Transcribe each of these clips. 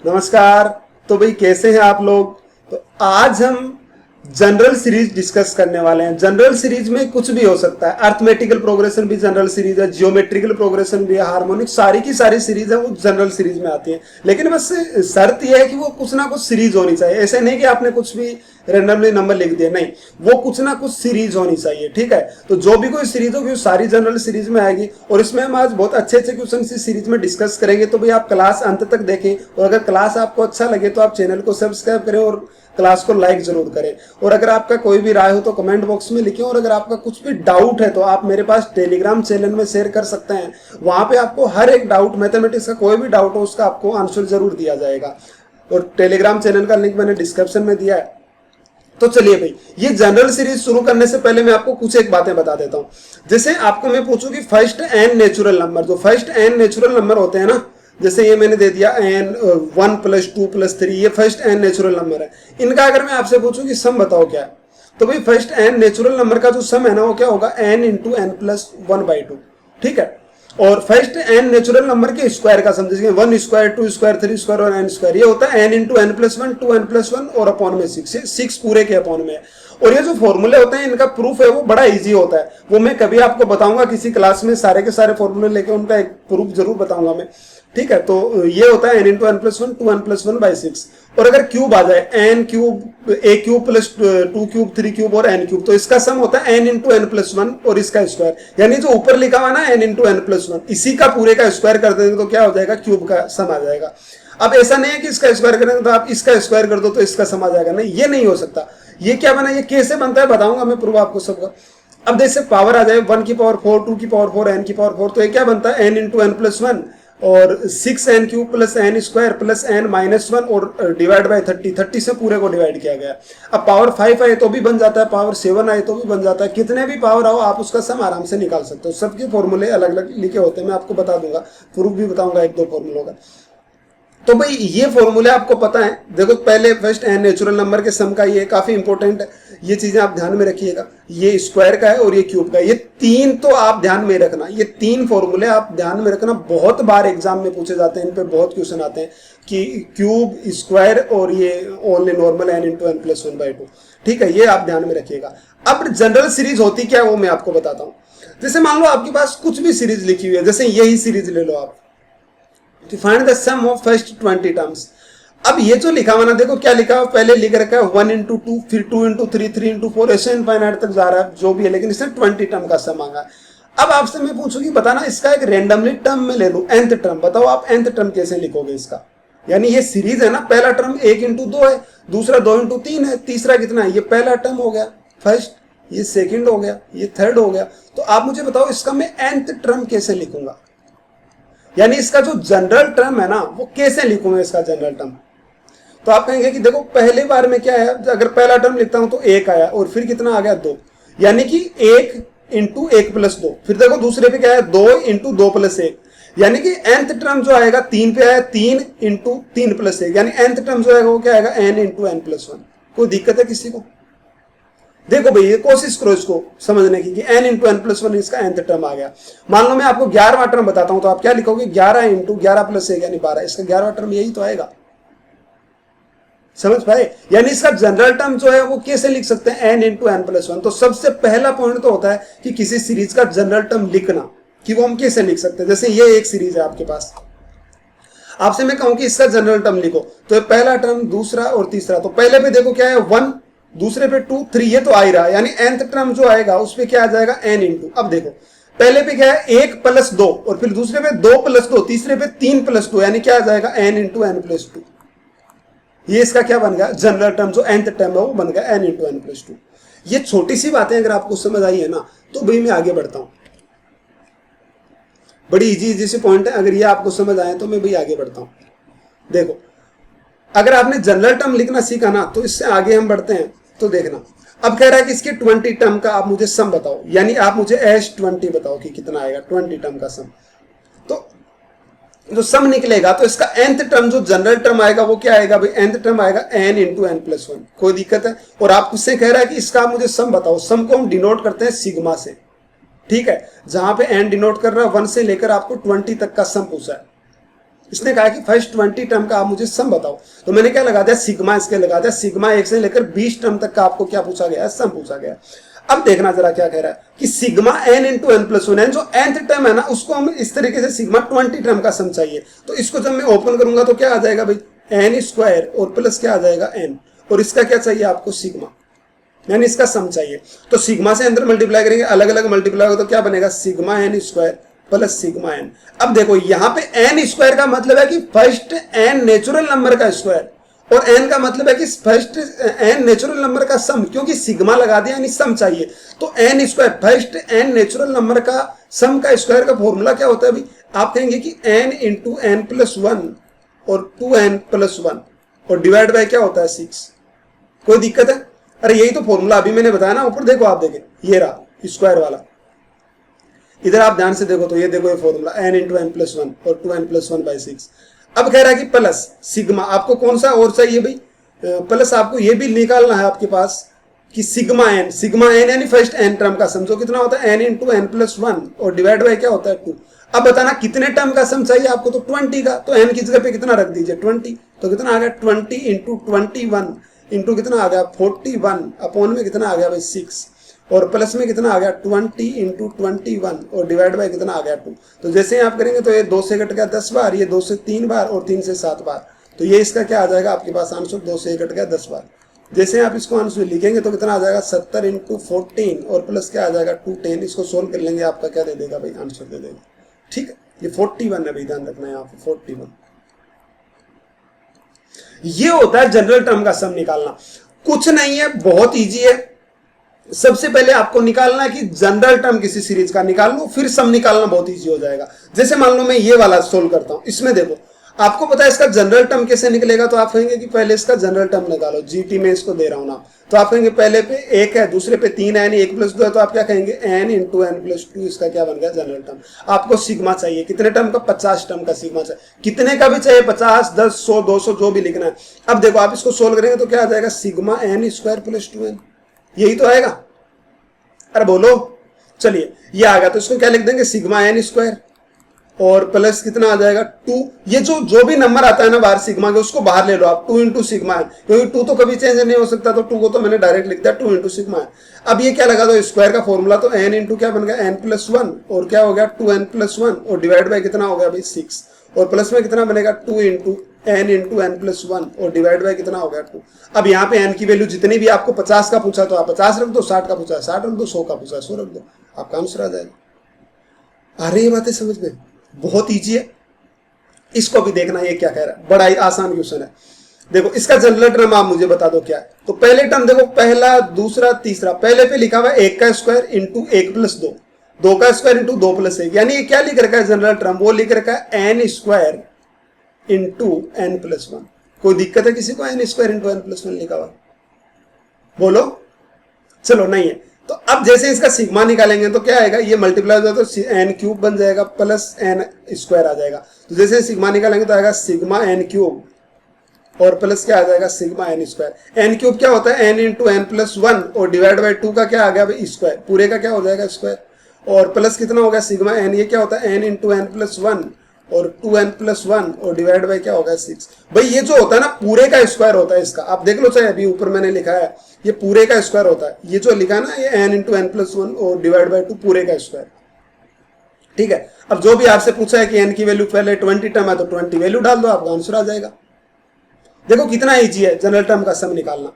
नमस्कार। तो भाई कैसे हैं आप लोग। तो आज हम जनरल सीरीज डिस्कस करने वाले हैं। जनरल सीरीज में कुछ भी हो सकता है, अर्थमेटिकल प्रोग्रेशन भी जनरल सीरीज है, जियोमेट्रिकल प्रोग्रेशन भी है, हार्मोनिक, सारी की सारी सीरीज है वो जनरल सीरीज में आती है। लेकिन बस शर्त यह है कि वो कुछ ना कुछ सीरीज होनी चाहिए। ऐसे नहीं कि आपने कुछ भी रेंडमली नंबर लिख दिया, नहीं, वो कुछ ना कुछ सीरीज होनी चाहिए। ठीक है, तो जो भी कोई सीरीज होगी वो सारी जनरल सीरीज में आएगी और इसमें हम आज बहुत अच्छे अच्छे क्वेश्चन इस सीरीज में डिस्कस करेंगे। तो भाई आप क्लास अंत तक देखें और अगर क्लास आपको अच्छा लगे तो आप चैनल को सब्सक्राइब करें और क्लास को लाइक जरूर करें। और अगर आपका कोई भी राय हो तो कमेंट बॉक्स में लिखें। और अगर आपका कुछ भी डाउट है तो आप मेरे पास टेलीग्राम चैनल में शेयर कर सकते हैं। वहां पे आपको हर एक डाउट, मैथमेटिक्स का कोई भी डाउट हो उसका आपको आंसर जरूर दिया जाएगा। और टेलीग्राम चैनल का लिंक मैंने डिस्क्रिप्शन में दिया है। तो चलिए भाई, ये जनरल सीरीज शुरू करने से पहले मैं आपको कुछ एक बातें बता देता हूं। जैसे आपको मैं पूछूं कि फर्स्ट एन नेचुरल नंबर, जो फर्स्ट एन नेचुरल नंबर होते हैं ना, जैसे ये मैंने दे दिया एन 1 + 2 + 3, ये फर्स्ट एन नेचुरल नंबर है। इनका अगर मैं आपसे पूछूं कि सम बताओ क्या है, तो भाई फर्स्ट एन नेचुरल नंबर का जो सम है ना वो क्या होगा, n × n+1/2। ठीक है, और फर्स्ट एन नेचुरल नंबर के स्क्वायर का सम, जैसे 1 स्क्वायर 2 स्क्वायर 3 स्क्वायर और n स्क्वायर, ये होता है n × n+1 2n+1 और अपॉन में 6 पूरे के अपॉन में। और ये जो फॉर्मूले होते हैं इनका प्रूफ है वो बड़ा इजी होता है। वो मैं कभी आपको बताऊंगा किसी क्लास में, सारे के सारे फॉर्मूले लेके उनका एक प्रूफ जरूर बताऊंगा मैं। ठीक है, तो ये होता है n × n+1 2n+1/6। और अगर क्यूब आ जाए, n cube a cube + 2 cube 3 cube और n क्यूब, तो इसका सम होता है n × n+1 और इसका स्क्वायर। यानी जो ऊपर लिखा हुआ ना n × n+1, इसी का पूरे का स्क्वायर कर देंगे तो क्या हो जाएगा, क्यूब का सम आ जाएगा। अब ऐसा नहीं है कि इसका स्क्वायर करेंगे तो आप इसका स्क्वायर कर दो तो इसका सम आ जाएगा, नहीं, ये नहीं हो सकता। ये क्या बना, ये कैसे बनता है बताऊंगा मैं प्रूफ आपको सबका। अब जैसे पावर आ जाए 1 की पावर 4 2 की पावर 4 n की पावर 4, तो ये क्या बनता है n × n+1 और 6n³ + n² + n-1 और डिवाइड बाय 30 से पूरे को डिवाइड किया गया। अब पावर 5 आए तो भी बन जाता है, पावर 7 आए तो भी बन जाता है, कितने भी पावर आओ आप उसका सम आराम से निकाल सकते हो। सबके फॉर्मूले अलग अलग लिखे होते हैं, मैं आपको बता दूंगा, प्रूफ भी बताऊंगा 1-2 फॉर्मूलों का। तो भाई ये फॉर्मूले आपको पता है। देखो पहले फर्स्ट एन नेचुरल नंबर के सम का, ये काफी इंपॉर्टेंट है, ये चीजें आप ध्यान में रखिएगा। ये स्क्वायर का है और ये क्यूब का है, ये तीन तो आप ध्यान में रखना, ये तीन फॉर्मूले आप ध्यान में रखना। बहुत बार एग्जाम में पूछे जाते हैं, इन पे बहुत क्वेश्चन आते हैं कि क्यूब, स्क्वायर और ये ओनली नॉर्मल n × n+1/2। ठीक है, ये आप ध्यान में रखिएगा। अब जनरल सीरीज होती क्या है वो मैं आपको बताता हूँ। जैसे मान लो आपके पास कुछ भी सीरीज लिखी हुई है, जैसे यही सीरीज ले लो आप, to find the sum of first 20 terms। अब ये जो लिखा हुआ ना, देखो क्या लिखा हुआ, पहले लिख रखा है 1 × 2, फिर 2 × 3 3 × 4, ऐसे इनफाइनाइट तक जा रहा है जो भी है, लेकिन इसने 20 टर्म का सम मांगा। अब आपसे मैं पूछूंगी बताना, इसका एक रेंडमली टर्म में ले लूं, nth टर्म, बताओ आप nth टर्म कैसे लिखोगे इसका। यानी ये सीरीज है ना, पहला टर्म 1 × 2 है, दूसरा 2 × 3 है, तीसरा कितना है, ये पहला टर्म हो गया फर्स्ट, ये सेकंड हो गया, ये थर्ड हो गया। तो आप मुझे बताओ इसका मैं nth टर्म कैसे लिखूंगा, यानी इसका जो जनरल टर्म है ना वो कैसे लिखूंगा इसका जनरल टर्म। तो आप कहेंगे कि देखो पहले बार में क्या है, अगर पहला टर्म लिखता हूं तो 1 आया और फिर कितना आ गया 2, यानी कि 1 × 1 + 2। फिर देखो दूसरे पे क्या है, 2 × 2 + 1, यानी कि nth टर्म जो आएगा 3 पे आया, 3 × 3 + 1, यानी nth टर्म जो आएगा वो क्या आएगा, n × n+1। कोई दिक्कत है किसी को? देखो भाई ये कोशिश करो इसको समझने की कि n × n+1 इसका nth टर्म आ गया। मान लो मैं आपको 11वां टर्म बताता हूं तो आप क्या लिखोगे, 11 × 11 + 1 यानी 12, इसका 11वां टर्म यही तो आएगा। समझ पाए? यानी इसका जनरल टर्म जो है वो कैसे लिख सकते हैं, n × n+1। तो सबसे पहला पॉइंट तो होता है कि किसी सीरीज का जनरल टर्म लिखना, कि वो हम कैसे लिख सकते हैं। जैसे ये एक सीरीज है आपके पास, आपसे मैं कहूं कि इसका जनरल टर्म लिखो, तो पहला टर्म, दूसरा और तीसरा, तो पहले पे देखो क्या है 1, दूसरे पे 2 3, ये तो आ ही रहा है, यानी nth टर्म जो आएगा उस पे क्या आ जाएगा, n × अब देखो पहले पे क्या है 1 + 2 और फिर दूसरे पे 2 + 2, तीसरे पे 3 + 2, यानी क्या आ जाएगा n × n+2। ये इसका क्या बन गया, जनरल टर्म जो nth टर्म है वो बन गया n × n+2। ये छोटी सी बातें अगर आपको समझ आई है ना तो भाई मैं आगे बढ़ता हूं। बड़ी इजी से पॉइंट है, अगर ये आपको समझ आए तो मैं भाई आगे बढ़ता हूं। देखो अगर आपने जनरल टर्म लिखना सीखा ना तो इससे आगे हम बढ़ते हैं। तो देखना, अब कह रहा है कि इसके 20 टर्म का आप मुझे सम बताओ, यानी आप मुझे S20 बताओ कि कितना आएगा 20 टर्म का सम। तो जो सम निकलेगा तो इसका nth टर्म जो जनरल टर्म आएगा वो क्या आएगा भाई, nth टर्म आएगा n × n+1। कोई दिक्कत है? और आप उससे कह रहा है कि इसका आप मुझे सम बताओ। सम को हम डिनोट करते हैं सिग्मा से, ठीक है, जहां पे n डिनोट कर रहा है 1 से लेकर आपको 20 तक का सम पूछा है। इसने कहा कि फर्स्ट 20 टर्म का आप मुझे सम बताओ, तो मैंने क्या लगा दिया, सिग्मा इसके लगा दिया, सिग्मा 1 से लेकर 20 टर्म तक का आपको क्या पूछा गया है, सम पूछा गया। अब देखना जरा क्या कह रहा है कि sigma n into n plus one, जो nth टर्म है ना उसको हम इस तरीके से सिग्मा 20 टर्म का सम चाहिए, तो इसको जब मैं ओपन करूंगा तो क्या आ जाएगा भाई, n स्क्वायर और प्लस क्या आ जाएगा n, और इसका क्या चाहिए आपको, सिग्मा, यानी इसका सम चाहिए। तो सिग्मा से अंदर मल्टीप्लाई करेंगे, अलग अलग मल्टीप्लाई होगा तो क्या बनेगा, sigma n square plus sigma n। अब देखो यहाँ पे n स्क्वायर का मतलब है कि फर्स्ट n नेचुरल नंबर का स्क्वायर, और n का मतलब है कि फर्स्ट n नेचुरल नंबर का सम, क्योंकि सिग्मा लगा दिया यानी सम चाहिए। तो n square first n natural number का सम का स्क्वायर का फॉर्मूला क्या होता है भाई, आप कहेंगे कि n into n plus one और 2n प्लस वन और डिवाइड बाय क्या होता है 6। कोई दिक्कत है? अरे यही तो फॉर्मूला अभी मैंने बताया ना, ऊपर देखो आप देखें, ये रहा स्क्वायर वाला, इधर आप ध्यान से देखो तो ये देखो ये formula n into n plus one और 2n प्लस वन बाई 6। अब कह रहा है कि प्लस सिग्मा, आपको कौन सा और चाहिए भाई, प्लस आपको ये भी निकालना है आपके पास कि सिग्मा n यानी फर्स्ट n टर्म का सम, जो कितना होता है n into n plus one और डिवाइड बाय क्या होता है 2। अब बताना कितने टर्म का सम चाहिए आपको, तो 20 का, तो n की जगह पे कितना रख दीजिए 20, तो कितना आ गया 20 इंटू 21 इंटू कितना आ गया 41 अपॉन में कितना आ गया भाई 6, और प्लस में कितना आ गया 20 इंटू 21 और डिवाइड बाय कितना आ गया 2। तो जैसे ही आप करेंगे तो ये 2 से कट गया 10 बार, ये 2 से 3 बार और 3 से 7 बार, तो ये इसका क्या आ जाएगा आपके पास आंसर, 2 से कट गया 10 बार। जैसे आप इसको आंसर लिखेंगे तो कितना आ जाएगा 70 इंटू 14 और प्लस क्या आ जाएगा 210, इसको सोल्व कर लेंगे, आपका क्या दे देगा भाई, आंसर दे देगा। ठीक है, ये 41 है भाई, ध्यान रखना है यहाँ पे 41। ये होता है जनरल टर्म का सम निकालना, कुछ नहीं है, बहुत इजी है। सबसे पहले आपको निकालना है कि जनरल टर्म किसी सीरीज का निकाल लो, फिर सम निकालना बहुत इजी हो जाएगा। जैसे मान लो मैं ये वाला सोल्व करता हूं, इसमें देखो आपको पता है इसका जनरल टर्म कैसे निकलेगा, तो आप कहेंगे कि पहले इसका जनरल टर्म निकालो, जीटी में इसको दे रहा हूं ना, तो आप कहेंगे पहले पे 1 है, दूसरे पे 3 है, यानी 1 प्लस 2 है, तो आप क्या कहेंगे n इंटू एन प्लस 2, इसका क्या बन गया जनरल टर्म। आपको सिग्मा चाहिए, कितने टर्म का, 50 टर्म का सिग्मा चाहिए, कितने का भी चाहिए, 50, 10, 100, 200 जो भी लिखना है। अब देखो आप इसको सोल्व करेंगे तो क्या आ जाएगा, sigma n square plus 2n, यही तो आएगा। अरे बोलो, चलिए ये आ गया, तो इसको क्या लिख देंगे, सिग्मा n स्क्वायर और प्लस कितना आ जाएगा 2, ये जो भी नंबर आता है ना बाहर सिग्मा के उसको बाहर ले लो आप, 2 इंटू सिग्मा है, क्योंकि 2 तो कभी चेंज नहीं हो सकता, तो 2 को तो मैंने डायरेक्ट लिख दिया 2 इंटू सिग्मा है। अब ये क्या लगा दो, स्क्वायर का फॉर्मूला, तो n इंटू क्या बन गया n प्लस वन और क्या हो गया 2n प्लस वन और डिवाइड बाय कितना हो गया भाई 6, और प्लस में कितना बनेगा 2 इंटू n प्लस वन और डिवाइड बाय कितना हो गया 2। अब यहाँ पे n की वैल्यू जितनी भी, आपको 50 का पूछा तो आप 50 रख दो, 60 का पूछा 60 रख दो, 100 का पूछा 100 रख दो, आपका आंसर आ जाएगा। आ रही है बातें समझ में, बहुत ईजी है। इसको भी देखना ये क्या कह रहा है, बड़ा ही आसान क्वेश्चन है। देखो इसका जनरल टर्म आप मुझे बता दो क्या है, तो पहले टर्म देखो, पहला दूसरा तीसरा, पहले पे लिखा हुआ है 1 का स्क्वायर इंटू 1 प्लस 2, 2 का स्क्वायर इंटू 2 प्लस 1, यानी ये क्या लिख रखा है जनरल टर्म, वो लिख रखा है n square into n plus 1। कोई दिक्कत है किसी को, n square into n plus 1 लिखा हुआ, बोलो। चलो नहीं है, तो अब जैसे इसका सिग्मा निकालेंगे तो क्या आएगा, ये मल्टीप्लाई हो जाएगा तो एन क्यूब बन जाएगा प्लस एन स्क्वायर आ जाएगा। तो जैसे सिग्मा निकालेंगे तो आएगा सिग्मा एन क्यूब और प्लस क्या आ जाएगा sigma n square. N cube क्या होता है, n into n plus one और डिवाइड बाई 2 का क्या आ गया भाई स्क्वायर, पूरे का क्या हो जाएगा स्क्वायर, और प्लस कितना हो गया सिग्मा एन, ये क्या होता है n into n plus one और 2n प्लस 1 और डिवाइड बाई क्या होगा 6। भाई ये जो होता है ना पूरे का स्क्वायर होता है इसका, आप देख लो चाहे अभी ऊपर मैंने लिखा है, ये पूरे का स्क्वायर होता है, ये जो लिखा है ना ये n इंटू एन प्लस 1 और डिवाइड बाई 2 पूरे का स्क्वायर। ठीक है, अब जो भी आपसे पूछा है कि n की वैल्यू पहले 20 टर्म है तो 20 वैल्यू डाल दो, आपका आंसर आ जाएगा। देखो कितना ईजी है जनरल टर्म का सम निकालना।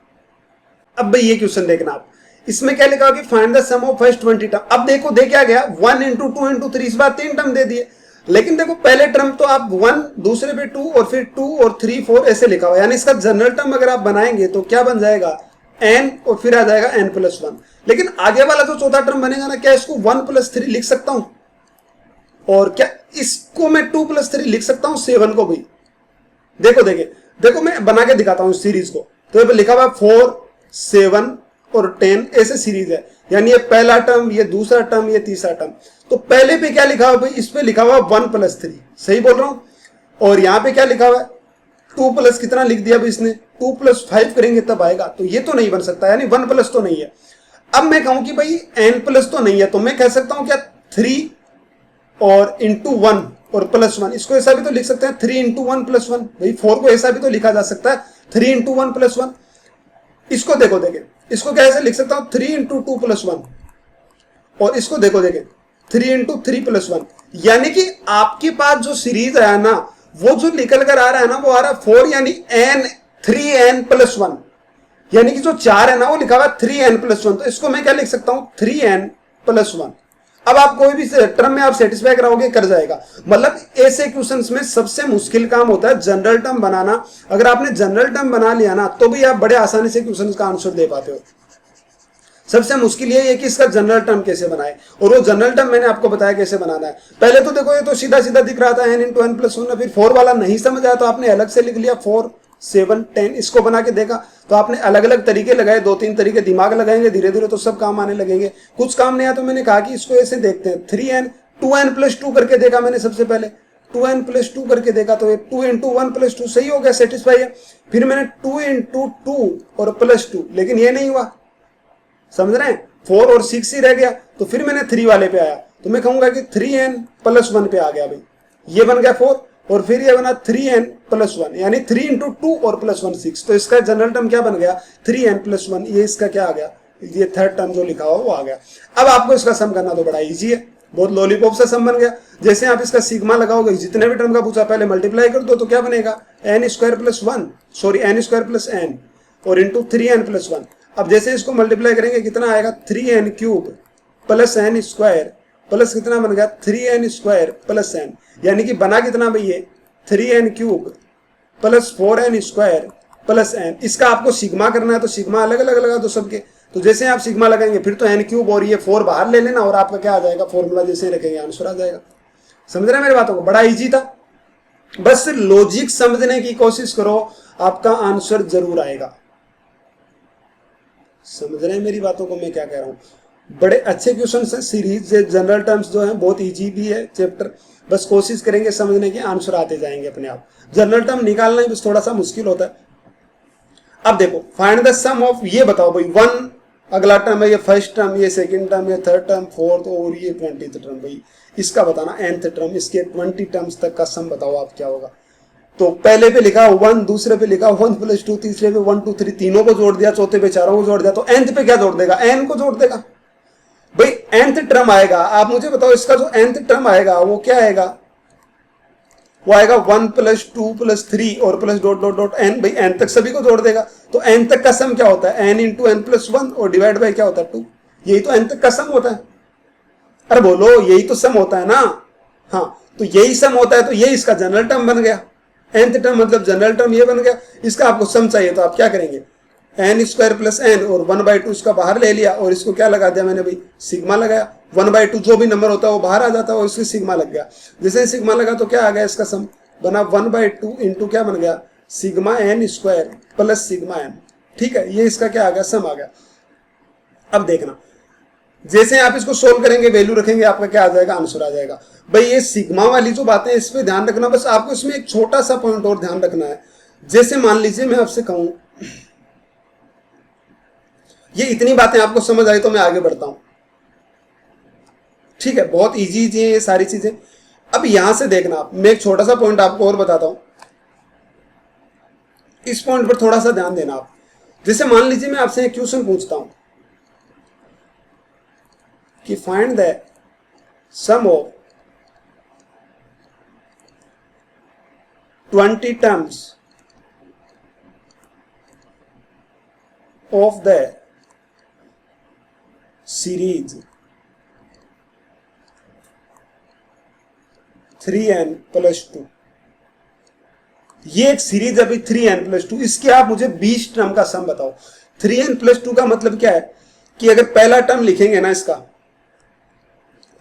अब भाई ये क्वेश्चन देखना आप, इसमें क्या लिखा होगा कि find the sum of first 20 term. अब देखो दे क्या गया 1 इंटू 2 इंटू 3, इस बार 3 टर्म दे दिए, लेकिन देखो पहले टर्म तो आप 1, दूसरे पे 2 और फिर 2 और 3 4 ऐसे लिखा हुआ, यानी इसका जनरल टर्म अगर आप बनाएंगे तो क्या बन जाएगा n और फिर आ जाएगा n प्लस 1। लेकिन आगे वाला जो चौथा टर्म बनेगा ना, क्या इसको 1 प्लस 3 लिख सकता हूं, और क्या इसको मैं 2 प्लस 3 लिख सकता हूं 7 को भी। देखो मैं बना के दिखाता हूं सीरीज को, तो ये लिखा हुआ 4 7 और 10 ऐसे सीरीज है, यानी ये पहला टर्म, ये दूसरा टर्म, ये तीसरा टर्म। तो पहले पे क्या लिखा हुआ भाई, इस पे लिखा हुआ 1 प्लस 3, सही बोल रहा हूं, और यहां पे क्या लिखा हुआ है 2 प्लस कितना लिख दिया भाई इसने, 2 प्लस 5 करेंगे तब आएगा, तो ये तो नहीं बन सकता, यानी 1 प्लस तो नहीं है। अब मैं कहूं कि भाई n प्लस तो नहीं है, तो मैं कह सकता हूं क्या 3 और इंटू 1 और +1। इसको ऐसा भी तो लिख सकते हैं 3 इंटू 1 + 1। भाई 4 को ऐसा भी तो लिखा जा सकता है 3 इंटू 1 + 1। इसको देखो देखे, इसको कैसे लिख सकता हूं 3 इंटू 2 + 1। और इसको देखो देखे 3 इंटू 3 + 1। यानी कि आपके पास जो सीरीज आया ना, वो जो निकल कर आ रहा है ना, वो आ रहा है 4 यानी n 3n + 1। यानी कि जो 4 है ना, वो लिखा हुआ है 3n + 1। तो इसको मैं क्या लिख सकता हूं 3n + 1। अब आप कोई भी टर्म में आप सेटिस्फाई कराओगे, कर जाएगा। मतलब ऐसे क्वेश्चंस में सबसे मुश्किल काम होता है जनरल टर्म बनाना। अगर आपने जनरल टर्म बना लिया ना, तो भी आप बड़े आसानी से क्वेश्चंस का आंसर दे पाते हो। सबसे मुश्किल ये है कि इसका जनरल टर्म कैसे बनाए, और वो जनरल टर्म मैंने आपको बताया कैसे बनाना है। पहले तो देखो, ये तो सीधा सीधा दिख रहा था n इंटू n + 1। फिर 4 वाला नहीं समझ आया तो आपने अलग से लिख लिया 4 7 10। इसको बना के देखा तो आपने अलग अलग तरीके लगाए, 2-3 तरीके दिमाग लगाएंगे, धीरे धीरे तो सब काम आने लगेंगे। कुछ काम नहीं आया तो मैंने कहा कि इसको ऐसे देखते हैं 3n 2n + 2 करके देखा मैंने। सबसे पहले 2n + 2 करके देखा तो 2 इंटू 1 + 2 सही हो गया, सेटिस्फाई है। फिर मैंने 2 इंटू 2 और +2, लेकिन ये नहीं हुआ, समझ रहे हैं, 4 और 6 ही रह गया। तो फिर मैंने 3 वाले पे आया, तो मैं कहूंगा कि 3n + 1 पे आ गया भाई। ये बन गया 4 और फिर ये बना 3n + 1, यानी 3 इंटू 2 और +1 6। तो इसका जनरल टर्म क्या बन गया 3n + 1। ये इसका क्या आ गया, ये थर्ड टर्म जो लिखा हुआ वो आ गया। अब आपको इसका सम करना तो बड़ा इजी है, बहुत लॉलीपॉप सा सम बन गया। जैसे आप इसका सिग्मा लगाओगे, जितने भी टर्म का पूछा पहले मल्टीप्लाई कर दो, तो क्या बनेगा n² + 1, सॉरी n² + n और इंटू 3n + 1। अब जैसे इसको मल्टीप्लाई करेंगे कितना आएगा 3n³ + n² प्लस कितना बन गया 3n² + n। यानी कि बना कितना भाई ये 3n³ + 4n² + n। इसका आपको सिग्मा करना है तो सिग्मा अलग अलग लगा दो सबके। तो जैसे आप सिग्मा लगाएंगे फिर तो n³ और ये 4 बाहर ले लेना, और आपका क्या आ जाएगा फॉर्मूला जैसे रखेंगे आंसर आ जाएगा। समझ रहे हैं मेरी बातों को, बड़ा इजी था। बस लॉजिक समझने की कोशिश करो, आपका आंसर जरूर आएगा। समझ रहे हैं मेरी बातों को मैं क्या कह रहा हूं। बड़े अच्छे क्वेश्चन है, सीरीज जनरल टर्म्स जो है बहुत इजी भी है चैप्टर। बस कोशिश करेंगे समझने की, आंसर आते जाएंगे अपने आप। जनरल टर्म निकालना ही बस थोड़ा सा मुश्किल होता है। अब देखो फाइंड द सम ऑफ, ये बताओ भाई 1 अगला टर्म है, ये फर्स्ट टर्म, ये सेकंड टर्म, ये थर्ड टर्म, फोर्थ और ये 20th टर्म। भाई इसका बताना nth टर्म, इसके 20 टर्म्स तक का सम बताओ आप क्या होगा। तो पहले पे लिखा 1, दूसरे पे लिखा 1 + 2, तीसरे पे 1 2 3, तीनों को जोड़ दिया, चौथे पे चारों को जोड़ दिया, तो nth पे क्या जोड़ देगा n को जोड़ देगा। भाई nth टर्म आएगा, आप मुझे बताओ इसका जो nth टर्म आएगा वो क्या आएगा, वो आएगा 1 + 2 + 3 और प्लस ... n। भाई n तक सभी को जोड़ देगा, तो n तक का सम क्या होता है n इंटू n + 1 और डिवाइड बाय क्या होता है 2। यही तो n तक का सम होता है। अरे बोलो, यही तो सम होता है ना। हाँ, तो यही सम होता है, तो ये इसका जनरल टर्म बन गया। nth टर्म मतलब जनरल टर्म ये बन गया। इसका आपको सम चाहिए तो आप क्या करेंगे n² + n और 1/2 इसका बाहर ले लिया, और इसको क्या लगा दिया मैंने भाई सिग्मा लगाया। 1/2 जो भी नंबर होता है वो बाहर आ जाता है और इसके सिग्मा लग गया। जैसे सिग्मा लगा तो क्या आ गया इसका सम, बना 1/2 इंटू क्या बन गया सिग्मा n² + सिग्मा n। ठीक है, ये इसका क्या आ गया सम आ गया। अब देखना जैसे आप इसको सोल्व करेंगे, वैल्यू रखेंगे, आपका क्या आ जाएगा आंसर आ जाएगा। भाई ये सिग्मा वाली जो बातें इस पे ध्यान रखना। बस आपको इसमें एक छोटा सा पॉइंट और ध्यान रखना है। जैसे मान लीजिए मैं आपसे कहूं, ये इतनी बातें आपको समझ आई तो मैं आगे बढ़ता हूं। ठीक है, बहुत इजी है ये सारी चीजें। अब यहां से देखना आप, मैं एक छोटा सा पॉइंट आपको और बताता हूं, इस पॉइंट पर थोड़ा सा ध्यान देना आप। जैसे मान लीजिए मैं आपसे एक क्वेश्चन पूछता हूं कि find the sum of 20 terms of the series 3n + 2। ये एक सीरीज है भाई 3n + 2, इसके आप मुझे 20 टर्म का सम बताओ। 3n + 2 का मतलब क्या है कि अगर पहला टर्म लिखेंगे ना इसका,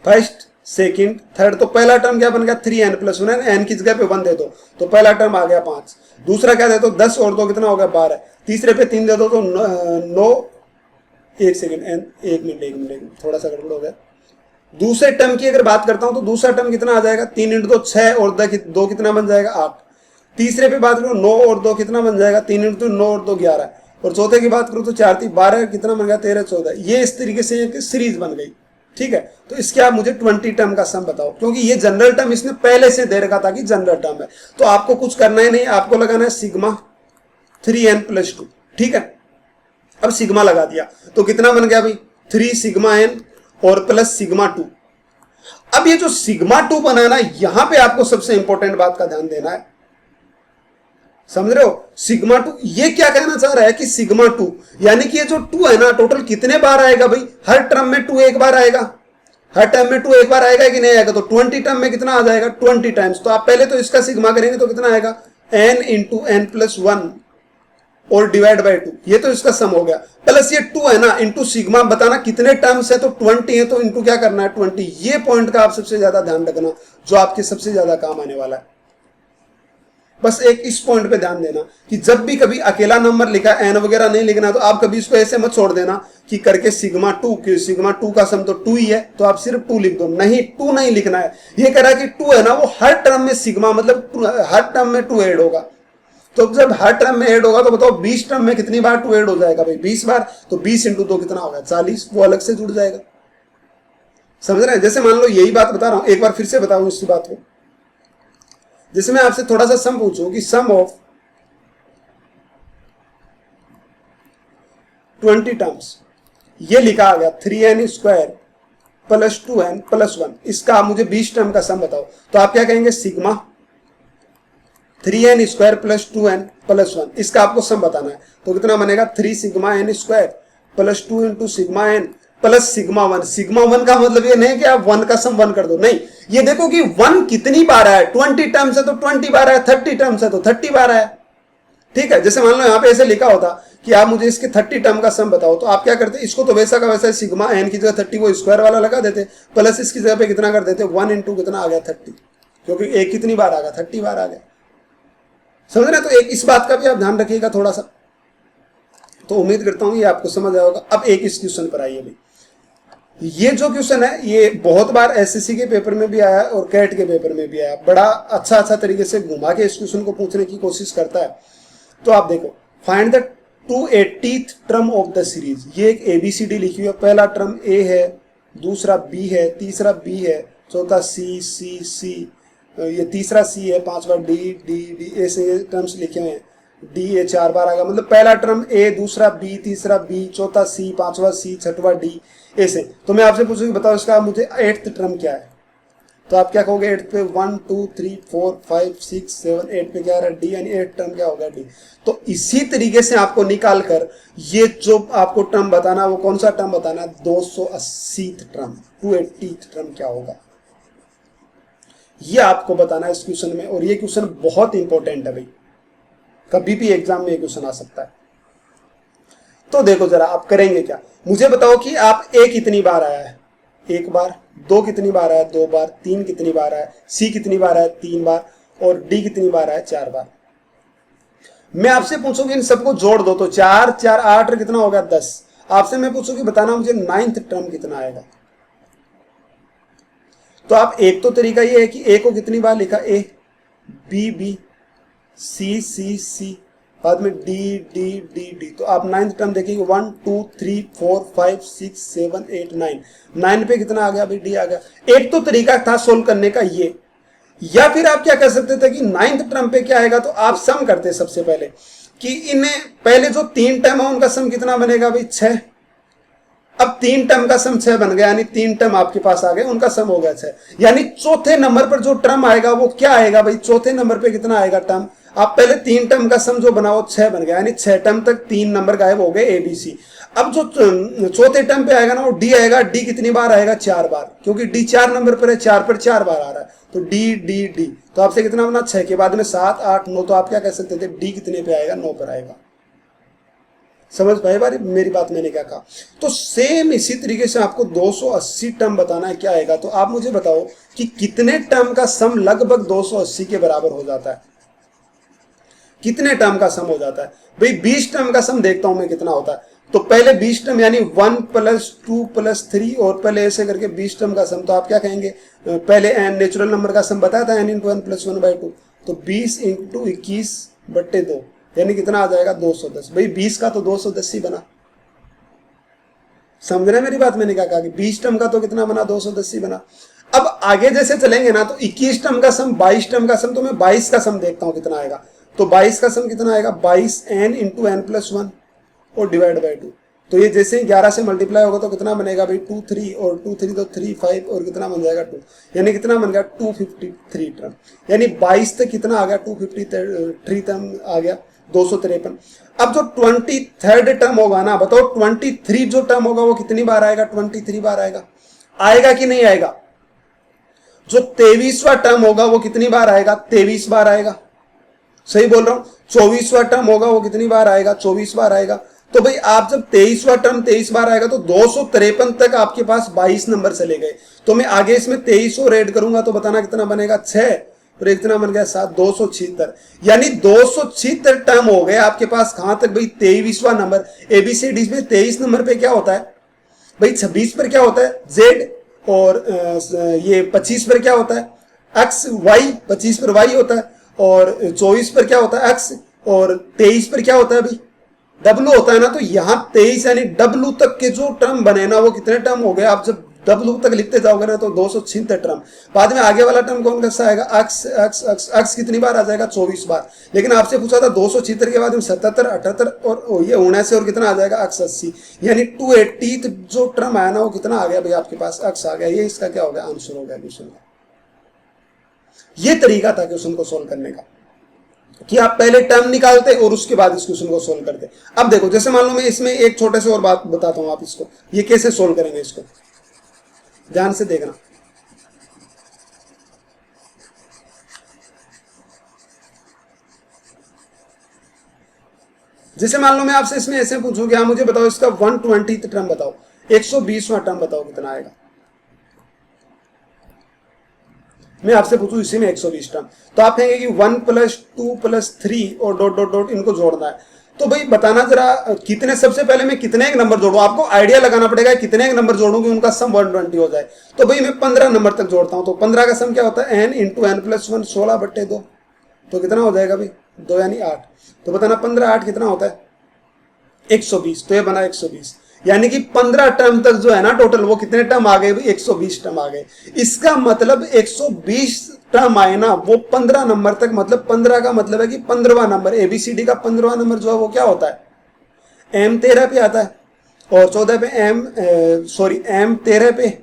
फर्स्ट सेकंड थर्ड, तो पहला टर्म क्या बन गया 3n + 1, n की जगह पे 1 दे दो तो पहला टर्म आ गया 5। दूसरा क्या दे दो 10 और 2 कितना हो गया 12। तीसरे पे 3 दे दो तो 9। एक सेकंड, एक मिनट थोड़ा सा गड़बड़ हो गया। दूसरे टर्म की अगर बात करता हूं तो दूसरा टर्म कितना आ जाएगा 3 × 2 6 और 2 कितना बन जाएगा 8। तीसरे पे बात करो 9 और 2 कितना बन जाएगा 3 × 9 और 2 11। और चौथे की बात करूं तो 4 3 12 कितना बन गया 13 14। ये इस तरीके से एक सीरीज बन गई। ठीक है, तो इसके आप मुझे 20 टर्म का सम बताओ, क्योंकि ये जनरल टर्म इसने पहले से दे रखा था कि जनरल टर्म है, तो आपको कुछ करना ही नहीं, आपको लगाना है सिग्मा 3n+2। ठीक है, अब सिग्मा लगा दिया तो कितना बन गया भाई 3 सिग्मा n और प्लस सिग्मा 2। अब ये जो सिग्मा 2 बनाना, यहां पे आपको सबसे इंपॉर्टेंट बात का ध्यान देना है, समझ रहे हो। सिग्मा 2 ये क्या कहना चाह रहा है कि सिग्मा 2 यानी कि ये जो 2 है ना, टोटल कितने बार आएगा भाई, हर टर्म में 2 एक बार आएगा, हर टर्म में 2 एक बार आएगा कि नहीं आएगा, तो 20 टर्म में कितना आ जाएगा 20 टाइम्स। तो आप पहले तो इसका सिग्मा करेंगे तो कितना आएगा n इंटू एन प्लस 1 और डिवाइड बाई 2, ये तो इसका सम हो गया, प्लस ये 2 है ना इंटू सिग्मा बताना कितने टर्म्स है, तो 20 है, तो इंटू क्या करना है 20। ये पॉइंट का आप सबसे ज्यादा ध्यान रखना, जो आपके सबसे ज्यादा काम आने वाला है। बस एक इस पॉइंट पे ध्यान देना कि जब भी कभी अकेला नंबर लिखा एन वगैरह नहीं लिखना, तो आप कभी इसको ऐसे मत छोड़ देना कि करके सिग्मा 2, कि सिग्मा 2 का सम तो 2 ही है, तो आप सिर्फ 2 लिख दो, नहीं 2 नहीं लिखना है। ये कह रहा है कि 2 है ना, वो हर टर्म में सिग्मा मतलब हर टर्म में 2 ऐड होगा, तो जब हर टर्म में ऐड होगा तो बताओ 20 टर्म में कितनी बार 2 ऐड हो जाएगा भाई 20 बार, तो 20 इंटू 2 कितना होगा 40, वो अलग से जुड़ जाएगा। समझ रहे हैं, जैसे मान लो यही बात बता रहा हूं, एक बार फिर से बताऊं इसी बात को, जैसे मैं आपसे थोड़ा सा सम पूछूं कि सम ऑफ 20 टर्म्स, ये लिखा आ गया 3n² प्लस 2n प्लस 1, इसका आप मुझे 20 टर्म का सम बताओ, तो आप क्या कहेंगे sigma 3n² plus 2n plus 1, इसका आपको सम बताना है, तो कितना बनेगा 3 sigma n² plus 2 into sigma n plus sigma 1। Sigma 1 का मतलब ये नहीं कि आप 1 का सम 1 कर दो, नहीं, ये देखो कि 1 कितनी बार आया, 20 टर्म्स है तो 20 बार आया, 30 टर्म्स है तो 30 बार आया। ठीक है, जैसे मान लो यहाँ पे ऐसे लिखा होता कि आप मुझे इसके 30 टर्म का सम बताओ, तो आप क्या करते, इसको तो वैसा का वैसा सिग्मा n की जगह 30 वो स्क्वायर वाला लगा देते, प्लस इसकी जगह पे कितना कर देते 1 इंटू कितना आ गया 30, क्योंकि एक कितनी बार आ गया 30 बार आ गया। समझ रहे, तो एक इस बात का भी आप ध्यान रखिएगा थोड़ा सा, तो उम्मीद करता हूं ये आपको समझ आएगा। अब एक इस क्वेश्चन पर आइए भाई, ये जो क्वेश्चन है ये बहुत बार एसएससी के पेपर में भी आया और कैट के पेपर में भी आया, बड़ा अच्छा तरीके से घुमा के इस क्वेश्चन को पूछने की कोशिश करता है। तो आप देखो, find the 280th term of the series, ये एक ABCD लिखी हुई है, पहला टर्म A है, दूसरा B है, तीसरा B है, चौथा C, ये तीसरा C है, पांचवा D ऐसे टर्म्स लिखे हुए हैं, D ये 4 बार आएगा, मतलब पहला टर्म A, दूसरा B, तीसरा B, चौथा C, पांचवा C, छठवा D ऐसे। तो मैं आपसे पूछूंगी बताओ इसका मुझे 8th टर्म क्या है, तो आप क्या कहोगे 8th पे 1 2 3 4 5 6 7 8 पे क्या आ रहा है D, यानी 8th टर्म क्या होगा D। तो इसी तरीके से आपको निकाल कर ये जो आपको टर्म बताना, वो कौन सा टर्म बताना है 280th टर्म, 280th टर्म क्या होगा, ये आपको बताना है इस क्वेश्चन में। और ये क्वेश्चन बहुत इंपॉर्टेंट है भाई, कभी भी एग्जाम में ये क्वेश्चन आ सकता है। तो देखो जरा आप करेंगे क्या, मुझे बताओ कि आप A कितनी बार आया है 1 बार, 2 कितनी बार आया 2 बार, 3 कितनी बार आया, C कितनी बार आया 3 बार, और D कितनी बार आया 4 बार। मैं आपसे पूछूंगी इन सबको जोड़ दो, तो 4 4 8 और कितना होगा 10। आपसे मैं पूछूंगी बताना मुझे 9th टर्म कितना आएगा। तो आप एक तो तरीका ये है कि A को कितनी बार लिखा A, B, C, बाद में D, तो आप 9th टर्म देखेंगे 1 2 3 4 5 6 7 8 9 पे कितना आ गया भाई D आ गया। एक तो तरीका था सोल्व करने का ये, या फिर आप क्या कर सकते थे कि 9th टर्म पे क्या आएगा, तो आप सम करते सबसे पहले कि इन्हें पहले जो 3 टर्म है उनका सम कितना बनेगा भाई 6। अब 3 टर्म का सम 6 बन गया, यानी 3 टर्म आपके पास आ गए, उनका सम हो गया 6, यानी चौथे नंबर पर जो टर्म आएगा वो क्या आएगा भाई, चौथे नंबर पे कितना आएगा टर्म। आप पहले 3 टर्म का सम जो बना वो 6 बन गया, यानी 6 टर्म तक 3 नंबर गायब हो गए ABC। अब जो चौथे टर्म पे आएगा ना वो D आएगा, D कितनी बार आएगा 4 बार, क्योंकि D 4 नंबर पर है, 4 पर 4 बार आ रहा है, तो D। तो आपसे कितना बना 6 के बाद में 7 8 9, तो आप क्या कह सकते थे D कितने पे आएगा 9 पर आएगा। समझ भाई बारी मेरी बात मैंने क्या कहा। तो सेम इसी तरीके से आपको 280 टर्म बताना है क्या आएगा। तो आप मुझे बताओ कि कितने टर्म का सम लगभग 280 के बराबर हो जाता है, कितने टर्म का सम हो जाता है भाई। 20 टर्म का सम देखता हूं मैं कितना होता है। तो पहले 20 टर्म यानी 1 + 2 + 3 और पहले ऐसे करके 20 टर्म का सम, तो आप क्या कहेंगे, पहले नेचुरल नंबर का सम बताया था n × 1 + 1/2, तो 20 × 21/2 यानी कितना आ जाएगा 210। भाई 20 का तो 210 ही बना, समझ रहे हैं मेरी बात? मैंने क्या कहा कि 20 टर्म का तो कितना बना, 210 ही बना। अब आगे जैसे चलेंगे ना तो 21 टर्म का सम, 22 टर्म का सम, तो मैं 22 का सम देखता हूं कितना आएगा। तो 22 का सम कितना आएगा, 22n इंटू n प्लस 1 और डिवाइड बाई 2। तो ये जैसे ही 11 से मल्टीप्लाई होगा तो कितना बनेगा भाई, 2 3 और 2 3 तो 3 5 और कितना बन जाएगा 2, यानी कितना बन गया 253 टर्म। यानी 22 तक कितना आ गया, 253 टर्म आ गया, 253। अब जो 23rd टर्म होगा ना, बताओ 23 जो टर्म होगा वो कितनी बार आएगा, 23 बार आएगा, आएगा कि नहीं आएगा? जो 23वां टर्म होगा वो कितनी बार आएगा, 23 बार आएगा। सही बोल रहा हूं? 24वां टर्म होगा वो कितनी बार आएगा, 24 बार आएगा। तो भाई आप जब 23वां टर्म 23 बार आएगा तो 253 तक आपके पास 22 नंबर चले गए। तो मैं आगे इसमें 23 और ऐड करूंगा तो बताना कितना बनेगा, 6 और एक कितना बन गया 7, 276। यानी 276 टर्म हो गए आपके पास। कहां तक भाई, 23वां नंबर। एबीसीडी में 23 नंबर पे क्या होता है भाई, 26 पर क्या होता है जेड, और ये 25 पर क्या होता है एक्स वाई, 25 पर वाई होता है, और 24 पर क्या होता है एक्स, और 23 पर क्या होता है भाई डब्लू होता है ना। तो यहां 23 यानी डब्लू तक के जो टर्म बने ना वो कितने टर्म हो गए, आप जब डब्लू तक लिखते जाओगे ना तो 276 टर्म। बाद में आगे वाला टर्म कौन कैसा आएगा, एक्स एक्स एक्स एक्स कितनी बार आ जाएगा, 24 बार। लेकिन आपसे पूछा था 276 के बाद में 77 78 और ये 79 और कितना आ जाएगा एक्स 80, यानी 280 जो टर्म आया ना वो कितना आ गया भाई आपके पास, एक्स आ गया। ये इसका क्या हो गया, आंसर हो गया क्वेश्चन का। ये तरीका था क्वेश्चन को सोल्व करने का कि आप पहले टर्म निकालते और उसके बाद इस क्वेश्चन को सोल्व करते। अब देखो जैसे मान लो मैं इसमें एक छोटे से और बात बताता हूं, आप इसको ये कैसे सोल्व करेंगे, इसको ध्यान से देखना। जैसे मान लो मैं आपसे इसमें ऐसे पूछूं कि आप मुझे बताओ इसका 120 टर्म बताओ, 120वां टर्म बताओ कितना आएगा। मैं आपसे पूछूं इसी में 120 टर्म, तो आप कहेंगे कि 1 + 2 + 3 और डॉट डॉट डॉट इनको जोड़ना है। तो भाई बताना जरा कितने, सबसे पहले मैं कितने एक नंबर जोड़ू, आपको आइडिया लगाना पड़ेगा कितने एक नंबर जोड़ूं कि उनका सम 120 हो जाए। तो भाई मैं 15 नंबर तक जोड़ता हूं। तो 15 का सम क्या होता है, n इंटू n प्लस 1, 16/2। तो कितना हो जाएगा भाई 2 यानी 8। तो बताना 15 8 कितना होता है 120। तो ये बना 120, यानी कि 15 टर्म तक जो है ना टोटल वो कितने टर्म आ गए भाई, 120 टर्म आ गए। इसका मतलब 120 टर्म आए ना वो 15 नंबर तक, मतलब 15 का मतलब है कि 15वां नंबर, एबीसीडी का 15वां नंबर जो है वो क्या होता है, एम 13 पे आता है, और 14 पे एम एम 13 पे,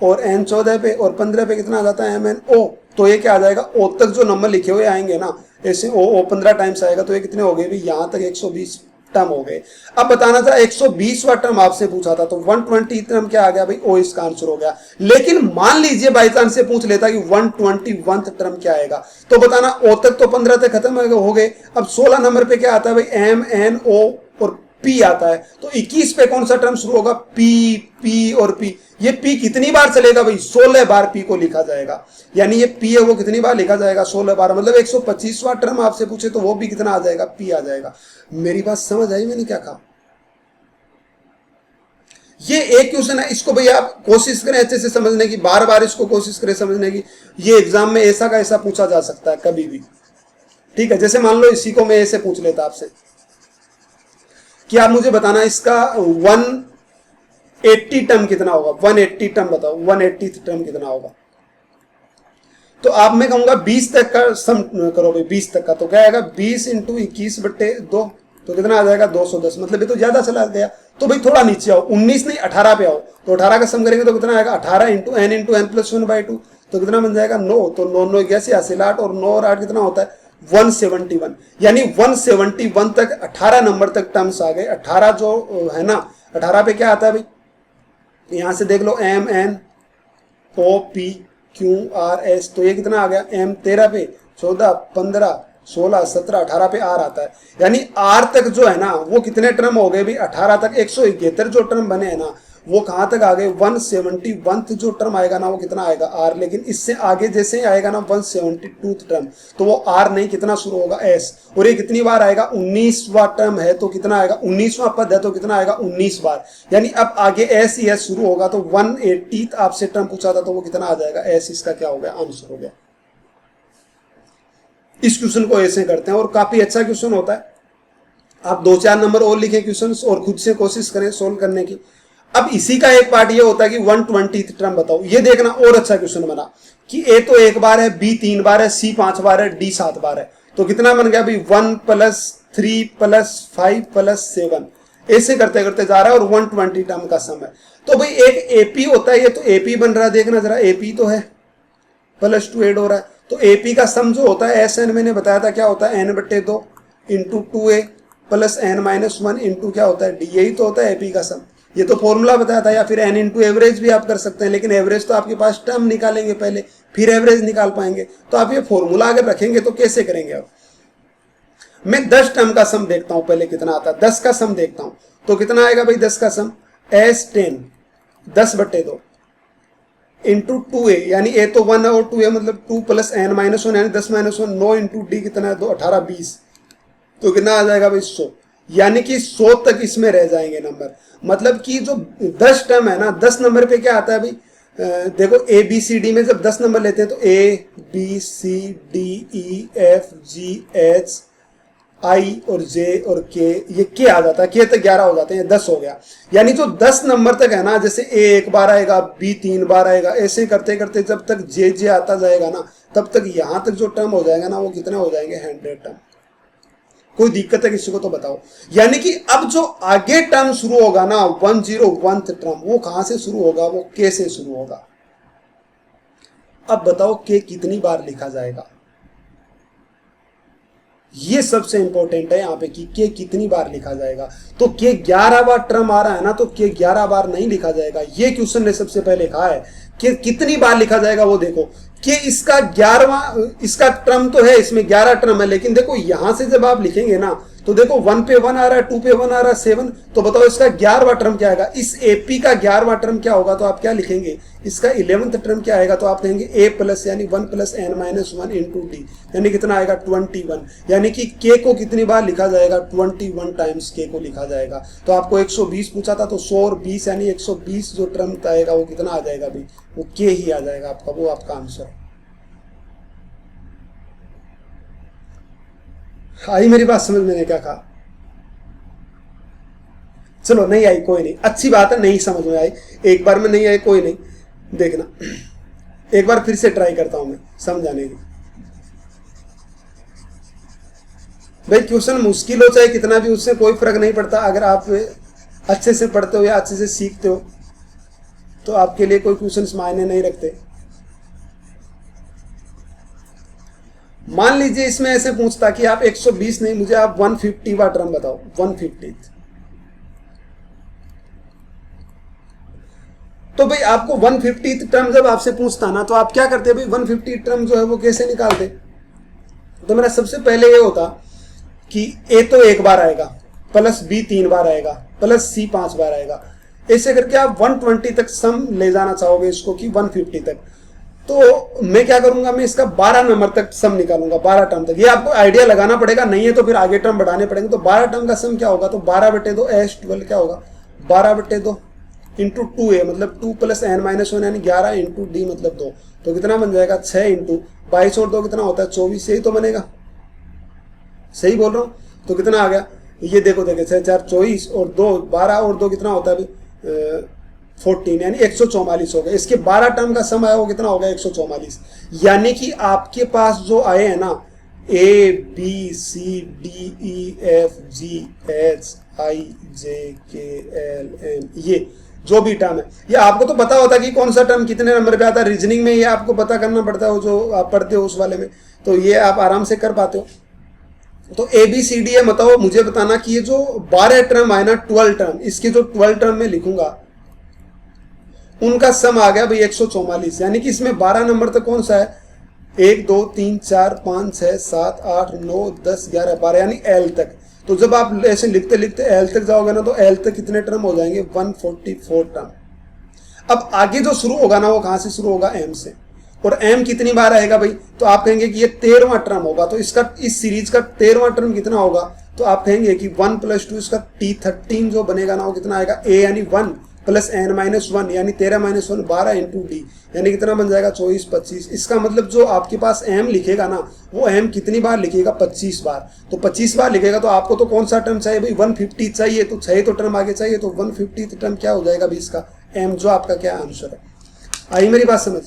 और एन 14 पे, और 15 पे कितना आ जाता है एम एन ओ। तो ये क्या आ जाएगा, ओ तक जो नंबर लिखे हुए आएंगे ना, ऐसे ओ 15 टाइम्स आएगा। तो ये कितने हो गए भाई, यहां तक 120 टर्म हो गए। अब बताना था 120वां टर्म आपसे पूछा था, तो 120 टर्म क्या आ गया भाई, ओ इसका आंसर हो गया। लेकिन मान लीजिए बाई चांस से पूछ लेता कि 121 टर्म क्या आएगा, तो बताना ओ तक तो 15 तक खत्म हो गए। अब 16 नंबर पे क्या आता है भाई, एम एन ओ और पी आता है। तो 21 पे कौन सा टर्म शुरू होगा, पी पी और पी। ये पी कितनी बार चलेगा भाई, 16 बार पी को लिखा जाएगा। यानी ये पी है वो कितनी बार लिखा जाएगा, 16 बार। मतलब 125वां टर्म आपसे पूछे तो वो भी कितना आ जाएगा, पी आ जाएगा। मेरी बात समझ आई मैंने क्या कहा? ये एक क्वेश्चन है, इसको भाई आप कोशिश करें अच्छे से समझने की, बार बार इसको कोशिश करें समझने की। ये एग्जाम में ऐसा का ऐसा पूछा जा सकता है कभी भी, ठीक है। जैसे मान लो इसी को मैं ऐसे पूछ लेता आपसे कि आप मुझे बताना इसका 180 टर्म कितना होगा, 180 टर्म बताओ, 180 टर्म कितना होगा। तो आप मैं कहूंगा 20 तक का सम करो भाई, 20 तक का। तो क्या आएगा 20 इंटू 21/2, तो कितना आ जाएगा 210। मतलब ये तो ज्यादा चला गया। तो भाई थोड़ा नीचे आओ, 19 नहीं 18 पे आओ। तो 18 का सम करेंगे तो कितना आएगा, 18 इंटू n प्लस 1/2। तो कितना बन जाएगा 9। तो 9 9 81 8 और 9 और 8 कितना होता है 171। यानी 171 तक 18 नंबर तक टर्म्स आ गए। 18 जो है ना, 18 पे क्या आता है भाई, यहां से देख लो M N O P Q R S. तो ये कितना आ गया, एम 13 पे, 14 15 16 17 18 पे आर आता है। यानी आर तक जो है ना वो कितने टर्म हो गए भाई, 18 तक 171 जो टर्म बने हैं ना वो कहां तक आ गए, 171 जो टर्म आएगा ना वो कितना आएगा आर। लेकिन इससे आगे जैसे ही आएगा ना 172 टर्म, तो वो आर नहीं कितना शुरू होगा एस। और ये कितनी बार आएगा, 19वां टर्म है तो कितना आएगा, 19वां पद है तो कितना आएगा 19 बार। यानी अब आगे एस ही एस शुरू होगा। तो 180 आपसे टर्म पूछा था तो वो कितना आ जाएगा एस। इसका क्या हो गया, आंसर हो गया। इस क्वेश्चन को ऐसे करते हैं और काफी अच्छा क्वेश्चन होता है। आप 2-4 नंबर और लिखें क्वेश्चन और खुद से कोशिश करें सोल्व करने की। अब इसी का एक पार्ट ये होता है कि 120th टर्म बताओ। ये देखना और अच्छा क्वेश्चन बना कि ए तो एक बार है, बी 3 बार है, सी 5 बार है, डी 7 बार है। तो कितना बन गया भाई 1 + 3 + 5 + 7, ऐसे करते करते जा रहा है और 120 टर्म का सम है। तो भाई एक एपी होता है, ये तो एपी बन रहा है, देखना जरा, एपी तो है +2 ऐड हो रहा है। तो एपी का सम जो होता है एस एन, मैंने बताया था क्या होता है, n/2 × 2a + n-1 इंटू क्या होता है डी, यही तो होता है एपी का सम। ये तो फॉर्मूला बताया था, या फिर n × एवरेज भी आप कर सकते हैं, लेकिन एवरेज तो आपके पास टर्म निकालेंगे पहले, फिर एवरेज निकाल पाएंगे। तो आप ये फॉर्मूला अगर रखेंगे तो कैसे करेंगे आप। मैं 10 टर्म का सम देखता हूं पहले कितना आता है, 10 का सम देखता हूं तो कितना आएगा भाई 10 का सम, S10 10/2 इंटू 2a, यानी a तो 1 है और 2a मतलब 2 + n-1 यानी 10 - 1, 9 इंटू डी कितना है 2, 18 20, तो कितना आ जाएगा भाई 100, यानी कि 100 तक इसमें रह जाएंगे नंबर। मतलब कि जो 10 टर्म है ना, 10 नंबर पे क्या आता है भाई, देखो ए बी सी डी में जब 10 नंबर लेते हैं तो A B C D E F G H I और जे और के, ये के आ जाता है, के तक 11 हो जाते हैं, 10 हो गया। यानी जो 10 नंबर तक है ना, जैसे ए 1 बार आएगा, बी 3 बार आएगा, ऐसे करते करते जब तक जे जे आता जाएगा ना, तब तक यहां तक जो टर्म हो जाएगा ना, वो कितने हो जाएंगे 100 टर्म। कोई दिक्कत है किसी को तो बताओ। यानी कि अब जो आगे टर्म शुरू होगा ना 101th टर्म, वो कहां से शुरू होगा, वो के से शुरू होगा। अब बताओ के कितनी बार लिखा जाएगा, ये सबसे इंपॉर्टेंट है यहाँ पे कि के कितनी बार लिखा जाएगा। तो के 11 बार टर्म आ रहा है ना, तो के 11 बार नहीं लिखा जाएगा। ये क्वेश्चन ने सबसे पहले कहा है कि कितनी बार लिखा जाएगा, वो देखो कि इसका 11वां, इसका टर्म तो है, इसमें 11 टर्म है, लेकिन देखो यहां से जब आप लिखेंगे ना तो देखो 1 पे 1 आ रहा है, 2 पे 1 आ रहा है, 7, तो बताओ इसका 11वां टर्म क्या आएगा। इस एपी का 11वां टर्म क्या होगा, तो आप क्या लिखेंगे, इसका 11th टर्म क्या आएगा, तो आप कहेंगे a प्लस यानी 1 + n-1 इंटू डी, यानी कितना आएगा 21। यानी कि के को कितनी बार लिखा जाएगा, 21 टाइम्स के को लिखा जाएगा। तो आपको 120 पूछा था, तो 100 और 20 यानी 120 जो टर्म आएगा वो कितना आ जाएगा भाई, वो के ही आ जाएगा आपका, वो आपका आंसर। आई मेरी बात समझ, मैंने क्या कहा। चलो नहीं आई कोई नहीं, अच्छी बात है, नहीं समझ में आई, एक बार में नहीं आई कोई नहीं, देखना एक बार फिर से ट्राई करता हूं मैं समझाने की। भाई क्वेश्चन मुश्किल हो चाहे कितना भी, उससे कोई फर्क नहीं पड़ता। अगर आप अच्छे से पढ़ते हो या अच्छे से सीखते हो तो आपके लिए कोई क्वेश्चन मायने नहीं रखते। मान लीजिए इसमें ऐसे पूछता कि आप 120 नहीं, मुझे आप 150वां टर्म बताओ, 150। तो भाई आपको 150th टर्म जब आपसे पूछता ना, तो आप क्या करते भाई, 150 टर्म जो है वो कैसे निकालते। तो मेरा सबसे पहले ये होता कि ए तो 1 बार आएगा, प्लस बी 3 बार आएगा, प्लस सी 5 बार आएगा, ऐसे करके आप 120 तक सम ले जाना चाहोगे इसको कि 150 तक। तो मैं क्या करूंगा, मैं इसका 12 नंबर तक सम निकालूंगा, 12 टर्म तक। ये आपको आइडिया लगाना पड़ेगा, नहीं है तो फिर आगे टर्म बढ़ाने पड़ेंगे। तो 12 टर्म का सम क्या होगा, तो 12/2 S12 क्या होगा, 12/2 इंटू 2a मतलब 2 + n-1 यानी 11 इंटू डी मतलब 2, तो कितना बन जाएगा 6 इंटू 22 और 2 कितना होता है 24, यही तो बनेगा, सही बोल रहा हूँ। तो कितना आ गया, ये देखो 6 4 24 और 2 12 और 2 कितना होता है 14 यानी 144 हो गया। इसके 12 टर्म का सम आया वो कितना हो गया 144। यानी कि आपके पास जो आए हैं ना A B C D E F G H I J K L M, ये जो भी टर्म है, ये आपको तो पता होता है कि कौन सा टर्म कितने नंबर पे आता है। रीजनिंग में ये आपको पता करना पड़ता है, जो आप पढ़ते हो उस वाले में, तो ये आप आराम से कर पाते हो। तो ए बी सी डी है, बताओ मुझे बताना कि ये जो 12 टर्म आए ना 12 टर्म, इसके जो 12 टर्म में लिखूंगा उनका सम आ गया भाई 144। यानी कि इसमें 12 नंबर तक कौन सा है, 1 2 3 4 5 6 7 8 9 10 11 12 यानी एल तक। तो जब आप ऐसे लिखते लिखते एल तक जाओगे ना, तो एल तक कितने टर्म हो जाएंगे 144 टर्म। अब आगे जो शुरू होगा ना वो कहां से शुरू होगा, एम से। और एम कितनी बार आएगा भाई, तो आप कहेंगे कि ये 13वां टर्म होगा। तो इसका इस सीरीज का 13वां टर्म कितना होगा, तो आप कहेंगे कि 1 + 2 इसका T13 जो बनेगा ना वो कितना आएगा, ए यानी 1 प्लस n-1 यानी 13-1 12 इंटू डी, यानी कितना बन जाएगा 24 25। इसका मतलब जो आपके पास m लिखेगा ना, वो m कितनी बार लिखेगा 25 बार। तो 25 बार लिखेगा तो आपको तो कौन सा टर्म चाहिए भाई, 150 चाहिए, तो 6 तो टर्म आगे चाहिए, तो 150 टर्म क्या हो जाएगा भाई इसका m, जो आपका क्या आंसर है। आई मेरी बात समझ?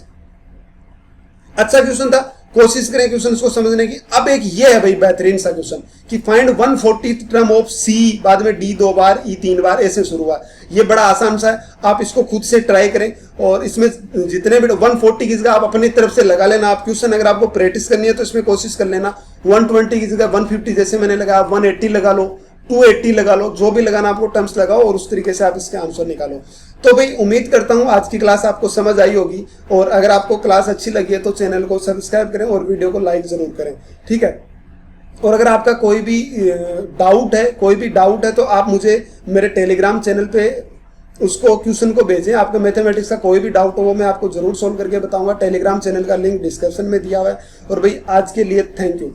अच्छा क्वेश्चन था, कोशिश करें क्वेश्चन को समझने की। अब एक ये है भाई बेहतरीन सा क्वेश्चन कि फाइंड 140th टर्म ऑफ सी, बाद में डी 2 बार ई 3 बार ऐसे शुरू हुआ। ये बड़ा आसान सा है, आप इसको खुद से ट्राई करें और इसमें जितने भी 140 की जगह आप अपनी तरफ से लगा लेना। आप क्वेश्चन अगर आपको प्रैक्टिस करनी है तो इसमें कोशिश कर लेना 120 की जगह 150 जैसे मैंने लगाया, 180 लगा लो, 280 लगा लो, जो भी लगाना आपको टर्म्स लगाओ और उस तरीके से आप इसके आंसर निकालो। तो भाई उम्मीद करता हूं आज की क्लास आपको समझ आई होगी, और अगर आपको क्लास अच्छी लगी है तो चैनल को सब्सक्राइब करें और वीडियो को लाइक जरूर करें, ठीक है। और अगर आपका कोई भी डाउट है तो आप मुझे मेरे टेलीग्राम चैनल पे उसको क्वेश्चन को भेजें। आपका मैथमेटिक्स का कोई भी डाउट हो वो मैं आपको जरूर सॉल्व करके बताऊंगा। टेलीग्राम चैनल का लिंक डिस्क्रिप्शन में दिया हुआ है। और भाई आज के लिए थैंक यू।